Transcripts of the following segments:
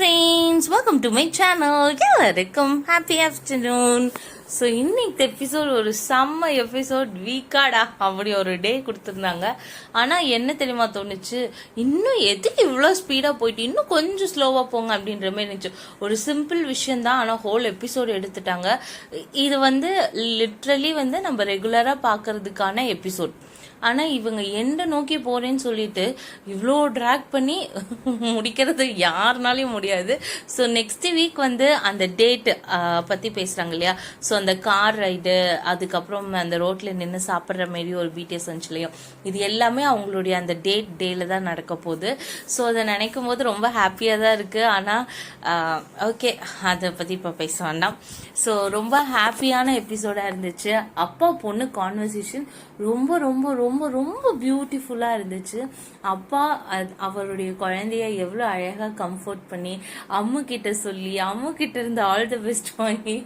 friends, welcome to my channel. எல்லாருக்கும் happy afternoon. So இன்னைக்கு episode ஒரு செம்ம எபிசோட். வீக்காடா அப்படி ஒரு டே கொடுத்துருந்தாங்க. ஆனால் என்ன தெரியுமா தோணுச்சு, இன்னும் எதுக்கு இவ்வளோ ஸ்பீடாக போயிட்டு இன்னும் கொஞ்சம் ஸ்லோவாக போங்க அப்படின்ற மாதிரி இருந்துச்சு. ஒரு சிம்பிள் விஷயந்தான், ஆனால் ஹோல் எபிசோட் எடுத்துட்டாங்க. இது லிட்ரலி நம்ம ரெகுலராக பார்க்கறதுக்கான எபிசோட். ஆனால் இவங்க எந்த நோக்கி போறேன்னு சொல்லிட்டு இவ்வளோ ட்ராக் பண்ணி முடிக்கிறது யாருனாலையும் முடியாது. ஸோ நெக்ஸ்ட் வீக் அந்த டேட் பற்றி பேசுகிறாங்க இல்லையா. ஸோ அந்த கார் ரைடு, அதுக்கப்புறம் அந்த ரோட்டில் நின்று சாப்பிட்ற மாரி ஒரு பிடிஎஸ் வந்துச்சுலையும், இது எல்லாமே அவங்களுடைய அந்த டேல தான் நடக்க போகுது. ஸோ அதை நினைக்கும் போது ரொம்ப ஹாப்பியாக தான் இருக்குது. ஆனால் ஓகே, அதை பற்றி இப்போ பேச வேண்டாம். ஸோ ரொம்ப ஹாப்பியான எபிசோடாக இருந்துச்சு. அப்பா பொண்ணு கான்வர்சேஷன் ரொம்ப ரொம்ப ரொம்ப ரொம்ப பியூட்டிஃபுல்லாக இருந்துச்சு. அப்பா அவருடைய குழந்தைய எவ்வளோ அழகாக கம்ஃபர்ட் பண்ணி அம்மு கிட்ட சொல்லி, அம்மு கிட்ட இருந்து ஆல் தி பெஸ்ட் வாங்கி,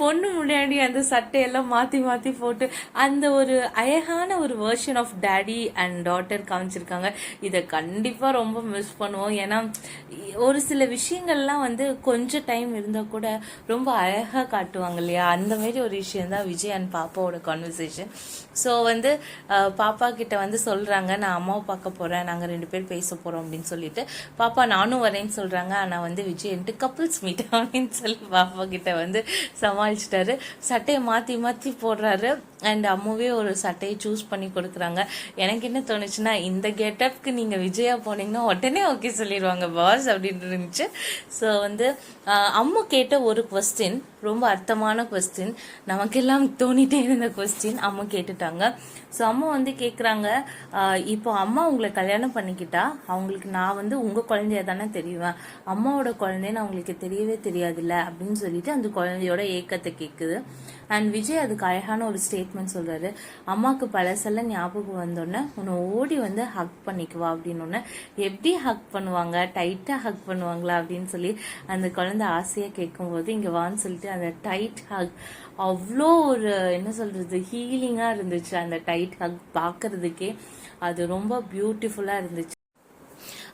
பொண்ணு முன்னாடி அந்த சட்டையெல்லாம் மாற்றி மாற்றி போட்டு அந்த ஒரு அழகான ஒரு version of daddy and daughter காமிச்சிருக்காங்க. இதை கண்டிப்பாக ரொம்ப மிஸ் பண்ணுவோம். ஏன்னா ஒரு சில விஷயங்கள்லாம் கொஞ்சம் டைம் இருந்தால் கூட ரொம்ப அழகாக காட்டுவாங்க இல்லையா. அந்த மாதிரி ஒரு விஷயம் தான் விஜய் அண்ட் பாப்பாவோட கான்வர்சேஷன். ஸோ பாப்பா கிட்ட சொல்றாங்க, நான் அம்மாவை பார்க்க போறேன், நாங்க 2 பேர் பேச போறோம் அப்படின்னு சொல்லிட்டு, பாப்பா நானும் வரேன்னு சொல்றாங்க. ஆனா விஜய் கப்புள்ஸ் மீட் அப்படின்னு சொல்லி பாப்பா கிட்ட சமாளிச்சிட்டாரு. சட்டையை மாத்தி மாத்தி போடுறாரு. அண்ட் அம்மாவே ஒரு சட்டையை சூஸ் பண்ணி கொடுக்குறாங்க. எனக்கு என்ன தோணுச்சுன்னா, இந்த கெட்டப்க்கு நீங்க விஜயா போனீங்கன்னா உடனே ஓகே சொல்லிடுவாங்க பாஸ் அப்படின்னு இருந்துச்சு. ஸோ அம்மா கேட்ட ஒரு கொஸ்டின், ரொம்ப அர்த்தமான கொஸ்டின், நமக்கெல்லாம் தோணிட்டே இருந்த கொஸ்டின் அம்மா கேட்டுட்டாங்க. ஸோ அம்மா கேட்குறாங்க, இப்போ அம்மா உங்களை கல்யாணம் பண்ணிக்கிட்டா அவங்களுக்கு நான் உங்க குழந்தைய தானே தெரியுவேன், அம்மாவோட குழந்தைன்னு அவங்களுக்கு தெரியவே தெரியாதுல்ல அப்படின்னு சொல்லிட்டு அந்த குழந்தையோட ஏக்கத்தை கேட்குது. அண்ட் விஜய் அதுக்கு அழகான ஒரு ஸ்டேட்மெண்ட் சொல்றாரு, அம்மாவுக்கு பழசெல்லாம் ஞாபகம் வந்தோடனே உன்னை ஓடி ஹக் பண்ணிக்குவா அப்படின்னு. எப்படி ஹக் பண்ணுவாங்க, டைட்டா ஹக் பண்ணுவாங்களா அப்படின்னு சொல்லி அந்த குழந்தை ஆசையா கேட்கும் போது, இங்க வான்னு சொல்லிட்டு அந்த டைட் ஹக் அவ்வளோ ஒரு என்ன சொல்றது ஹீலிங்கா இருந்துச்சு. அந்த டைட் ஹக் பார்க்கறதுக்கே அது ரொம்ப பியூட்டிஃபுல்லா இருந்துச்சு.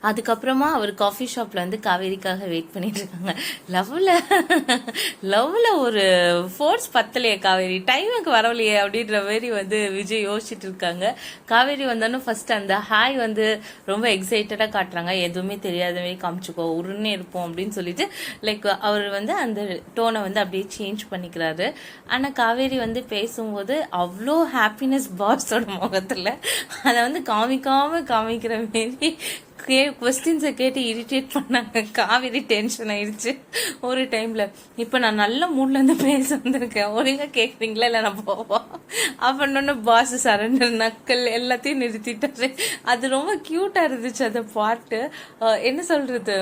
அதுக்கப்புறமா அவர் காஃபி ஷாப்ல காவேரிக்காக வெயிட் பண்ணிட்டு இருக்காங்க. லவ்ல ஒரு ஃபோர்ஸ் பத்தலையே காவேரி, டைமுக்கு வரலையே அப்படின்ற மாதிரி விஜய் யோசிச்சுட்டு இருக்காங்க. காவேரி வந்தாலும் ஃபர்ஸ்ட் அந்த ஹாய் ரொம்ப எக்ஸைட்டடா காட்டுறாங்க. எதுவுமே தெரியாத மாதிரி காமிச்சுக்கோ, உருன்னே இருப்போம் அப்படின்னு சொல்லிட்டு லைக் அவர் அந்த டோனை அப்படியே சேஞ்ச் பண்ணிக்கிறாரு. ஆனா காவேரி பேசும்போது அவ்வளோ ஹாப்பினஸ் பாஸோட முகத்துல, அதை காமிக்கிற மாரி கொஸ்டின்ஸை கேட்டு இரிட்டேட் பண்ணாங்க. காவேரி டென்ஷன் ஆயிடுச்சு ஒரு டைம்ல. இப்ப நான் நல்ல மூட்ல பேச வந்திருக்கேன், ஒழுங்கா கேக்குறீங்களா இல்ல நான் போவோம் அப்படின்னு பாஸ் சரண்டர் நக்கல் எல்லாத்தையும் நிறுத்திட்டாரு. அது ரொம்ப கியூட்டா இருந்துச்சு அந்த பாட்டு. என்ன சொல்றது,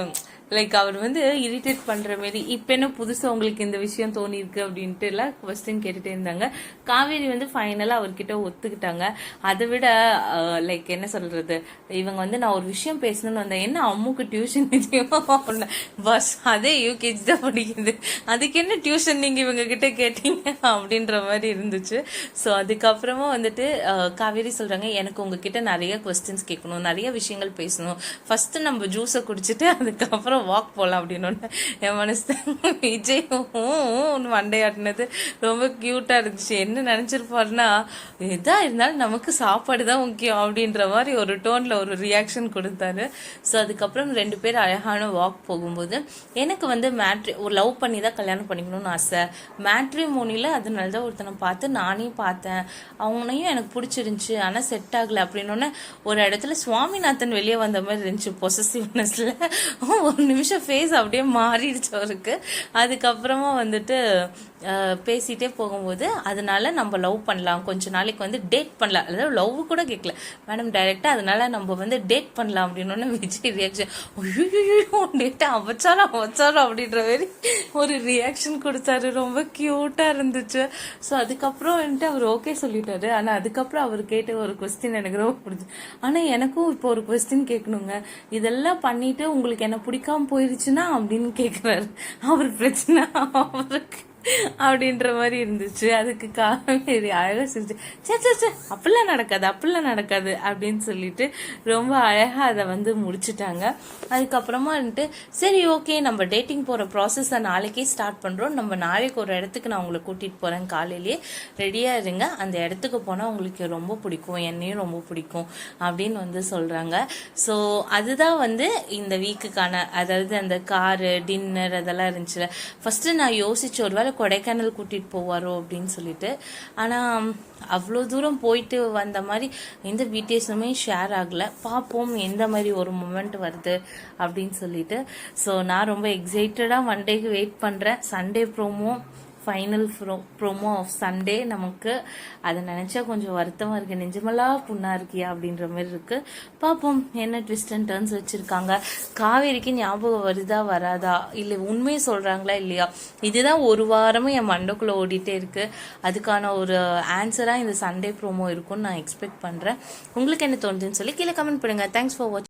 லைக் அவர் இரிட்டேட் பண்ற மாதிரி, இப்ப என்ன புதுசா உங்களுக்கு இந்த விஷயம் தோணி இருக்கு அப்படின்ட்டு எல்லாம் கொஸ்டின் கேட்டுட்டே இருந்தாங்க. காவேரி ஃபைனலா அவர்கிட்ட ஒத்துக்கிட்டாங்க. அதை விட லைக் என்ன சொல்றது, இவங்க நான் ஒரு விஷயம் பேசணும்னு வந்தேன், என்ன அம்முக்கு டியூஷன் பஸ் அதே யூகேஜி தான் படிக்குது, அதுக்கு என்ன டியூஷன் நீங்க இவங்க கிட்ட கேட்டீங்க அப்படின்ற மாதிரி இருந்துச்சு. ஸோ அதுக்கப்புறமா காவேரி சொல்றாங்க, எனக்கு உங்ககிட்ட நிறைய கொஸ்டின்ஸ் கேட்கணும், நிறைய விஷயங்கள் பேசணும், ஃபர்ஸ்ட் நம்ம ஜூஸை குடிச்சிட்டு அதுக்கப்புறம் வாக் போலாம் அப்படின்னு. என் மனசு விஜய் மண்டையாட்டினது ரொம்ப கியூட்டா இருந்துச்சு. என்ன நினைச்சிருப்பாருன்னா, எதா இருந்தாலும் நமக்கு சாப்பாடு தான் முக்கியம் அப்படின்ற மாதிரி ஒரு டோன்ல ஒரு ரியாக்ஷன் கொடுத்தாரு. ஸோ அதுக்கப்புறம் 2 பேர் அழகான வாக் போகும்போது, எனக்கு ஒரு லவ் பண்ணி தான் கல்யாணம் பண்ணிக்கணும்னு ஆசை, மேட்ரிமோனில அதனாலதான் ஒருத்தனை பார்த்து நானே பார்த்தேன், அவங்களையும் எனக்கு பிடிச்சிருந்துச்சு, ஆனா செட் ஆகல அப்படின்னு. ஒரு இடத்துல சுவாமிநாதன் வெளியே வந்த மாதிரி இருந்துச்சு பொசசிவ்னஸ்ல. ஒரு நிமிஷம் ஃபேஸ் அப்படியே மாறிடுச்சு அவருக்கு. அதுக்கப்புறமா பேசிட்டே போகும்போது, அதனால நம்ம லவ் பண்ணலாம், கொஞ்ச நாளைக்கு டேட் பண்ணலாம், அதாவது லவ் கூட கேட்கல மேடம் டைரக்டா, அதனால நம்ம டேட் பண்ணலாம் அப்படின்னு. விஜய் ரியாக்ஷன், ஐயோ டேட்டா அவச்சாரம் அப்படின்ற மாதிரி ஒரு ரியாக்ஷன் கொடுத்தாரு. ரொம்ப கியூட்டா இருந்துச்சு. ஸோ அதுக்கப்புறம் அவர் ஓகே சொல்லிட்டாரு. ஆனா அதுக்கப்புறம் அவர் கேட்ட ஒரு கொஸ்டின் எனக்கு ரொம்ப பிடிச்சி. ஆனா எனக்கும் இப்போ ஒரு கொஸ்டின் கேட்கணுங்க, இதெல்லாம் பண்ணிட்டு உங்களுக்கு என்ன பிடிக்காம போயிருச்சுன்னா அப்படின்னு கேக்குறாரு. அவர் பிரச்சனை அவருக்கு அப்படின்ற மாதிரி இருந்துச்சு. அதுக்கு காவேரி அழகா சிரிச்சு, சே சே சே அப்படிலாம் நடக்காது அப்படின்னு சொல்லிட்டு ரொம்ப அழகா அதை வந்து முடிச்சுட்டாங்க. அதுக்கப்புறமா வந்துட்டு சரி ஓகே நம்ம டேட்டிங் போற ப்ராசஸை நாளைக்கே ஸ்டார்ட் பண்றோம். நம்ம நாளைக்கு ஒரு இடத்துக்கு நான் உங்களை கூட்டிட்டு போறேன், காலையிலேயே ரெடியா இருங்க, அந்த இடத்துக்கு போனா உங்களுக்கு ரொம்ப பிடிக்கும், என்னையும் ரொம்ப பிடிக்கும் அப்படின்னு வந்து சொல்றாங்க. ஸோ அதுதான் வந்து இந்த வீக்குக்கான, அதாவது அந்த காரு டின்னர் அதெல்லாம் இருந்துச்சுல. ஃபர்ஸ்ட் நான் யோசிச்சு ஒருவேளை கொடைக்கானல் கூட்டிட்டு போவாரோ அப்படின்னு சொல்லிட்டு. ஆனா அவ்வளோ தூரம் போயிட்டு வந்த மாதிரி எந்த டீட்டெயில்ஸுமே ஷேர் ஆகலை. பார்ப்போம் எந்த மாதிரி ஒரு மூமெண்ட் வருது அப்படின்னு சொல்லிட்டு. ஸோ நான் ரொம்ப எக்ஸைட்டடாக ஒன் டேக்கு வெயிட் பண்ணுறேன். Sunday promo, final promo of Sunday. நமக்கு அதை நினச்சா கொஞ்சம் வருத்தமாக இருக்குது, நெஞ்சமெல்லாம் புண்ணா இருக்கியா அப்படின்ற மாதிரி இருக்குது. பார்ப்போம் என்ன ட்விஸ்ட் அண்ட் டர்ன்ஸ் வச்சுருக்காங்க. காவேரிக்கு ஞாபகம் வருதா வராதா, இல்லை உண்மையை சொல்கிறாங்களா இல்லையா, இதுதான் ஒரு வாரமும் என் மண்டைக்குள்ளே ஓடிட்டே இருக்குது. அதுக்கான ஒரு ஆன்சராக இந்த சண்டே ப்ரோமோ இருக்கும்னு நான் எக்ஸ்பெக்ட் பண்ணுறேன். உங்களுக்கு என்ன தோணுதுன்னு சொல்லி கீழே கமெண்ட் பண்ணுங்கள். தேங்க்ஸ் ஃபார் வாட்சிங்.